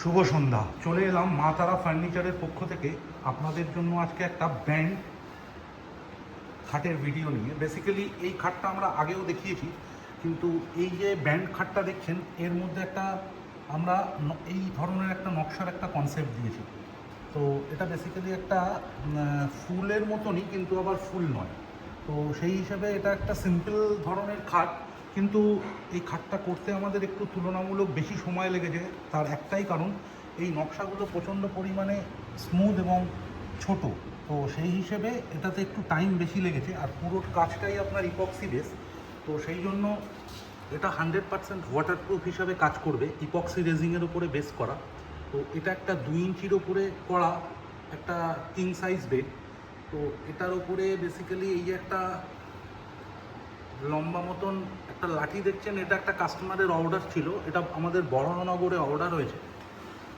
শুভ সন্ধ্যা। চলে এলাম মা তারা ফার্নিচারের পক্ষ থেকে আপনাদের জন্য আজকে একটা ব্যান্ড খাটের ভিডিও নিয়ে। বেসিক্যালি এই খাটটা আমরা আগেও দেখিয়েছি, কিন্তু এই যে ব্যান্ড খাটটা দেখছেন এর মধ্যে একটা আমরা এই ধরনের একটা নকশার একটা কনসেপ্ট দিয়েছি। তো এটা বেসিক্যালি একটা ফুলের মতনই, কিন্তু আবার ফুল নয়। তো সেই হিসেবে এটা একটা সিম্পল ধরনের খাট, কিন্তু এই খাটটা করতে আমাদের একটু তুলনামূলক বেশি সময় লেগেছে। তার একটাই কারণ, এই নকশাগুলো প্রচণ্ড পরিমাণে স্মুথ এবং ছোট। তো সেই হিসেবে এটাতে একটু টাইম বেশি লেগেছে, আর পুরো কাজটাই আপনার ইপক্সি বেস। তো সেই জন্য এটা 100% ওয়াটারপ্রুফ হিসাবে কাজ করবে, ইপক্সি রেজিংয়ের উপরে বেস করা। তো এটা একটা 2 ইঞ্চির ওপরে করা একটা কিং সাইজ বেড। তো এটার ওপরে বেসিক্যালি এই যে একটা লম্বা মতন একটা লাঠি দেখছেন, এটা একটা কাস্টমারের অর্ডার ছিল, এটা আমাদের বরাহনগরে অর্ডার হয়েছে।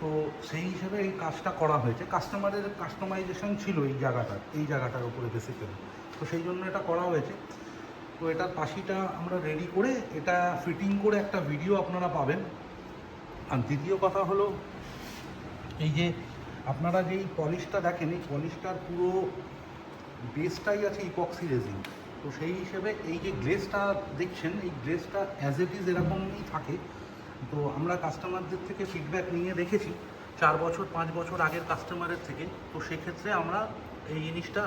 তো সেই হিসেবে এই কাজটা করা হয়েছে, কাস্টমারের কাস্টমাইজেশন ছিল এই জায়গাটার উপরে বেসিক্যালি। তো সেই জন্য এটা করা হয়েছে। তো এটার পাশিটা আমরা রেডি করে এটা ফিটিং করে একটা ভিডিও আপনারা পাবেন। আর দ্বিতীয় কথা হলো, এই যে আপনারা যেই পলিশটা দেখেন, এই পলিশটার পুরো বেসটাই আছে ইপক্সি রেজিন। তো সেই হিসেবে এই যে গ্লেজটা দেখছেন, এই গ্লেজটা অ্যাজ ইট ইজ এরকমই থাকে। তো আমরা কাস্টমারদের থেকে ফিডব্যাক নিয়ে দেখেছি 4 বছর 5 বছর আগের কাস্টমারের থেকে। তো সেক্ষেত্রে আমরা এই জিনিসটা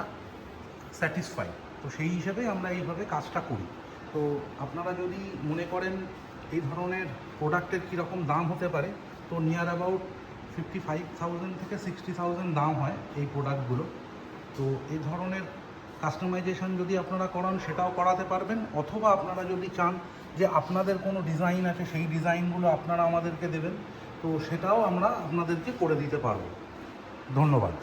স্যাটিসফাই। তো সেই হিসেবে আমরা এইভাবে কাজটা করি। তো আপনারা যদি মনে করেন এই ধরনের প্রোডাক্টের কীরকম দাম হতে পারে, তো নিয়ার অ্যাবাউট 55,000 থেকে 60,000 দাম হয় এই প্রোডাক্টগুলো। তো এই ধরনের কাস্টমাইজেশন যদি আপনারা করান সেটাও করাতে পারবেন, অথবা আপনারা যদি চান যে আপনাদের কোনো ডিজাইন আছে সেই ডিজাইনগুলো আপনারা আমাদেরকে দেবেন, তো সেটাও আমরা আপনাদেরকে করে দিতে পারবো। ধন্যবাদ।